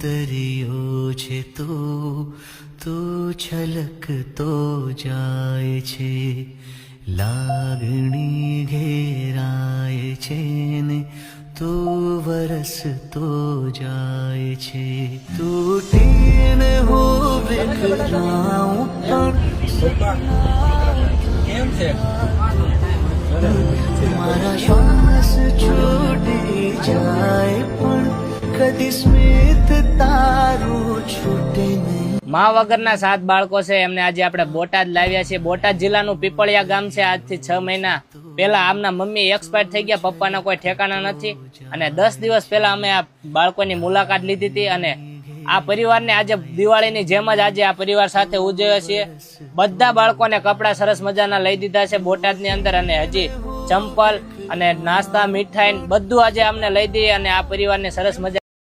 ઉતર્યો છે તો છલકતો જાય છે, લાગણી ઘેરાય છે ને તો વરસતો જાય છે, તૂટીને હું વિખરાઉં પણ મારા શ્વાસ છૂટી જાય પણ કદી સ્મિત તારું છૂટે નહીં. મા વગરના 7 બાળકો છે એમને આજે આપણે બોટાદ લાવ્યા છીએ. બોટાદ જિલ્લાનું પીપળિયા ગામ છે. આજથી 6 મહિના પહેલા આમના મમ્મી એક્સપાયર થઈ ગયા, પપ્પાના કોઈ ઠેકાણા નથી, અને 10 દિવસ પહેલા અમે આ બાળકોની મુલાકાત લીધી હતી. અને આ પરિવારને આજે દિવાળીની જેમ જ આજે આ પરિવાર સાથે ઉજવ્યો છીએ. બધા બાળકોને કપડા સરસ મજાના લઈ દીધા છે બોટાદની અંદર, અને હજી ચંપલ અને નાસ્તા મીઠાઈ બધું આજે અમને લઈ દઈએ અને આ પરિવારને સરસ મજા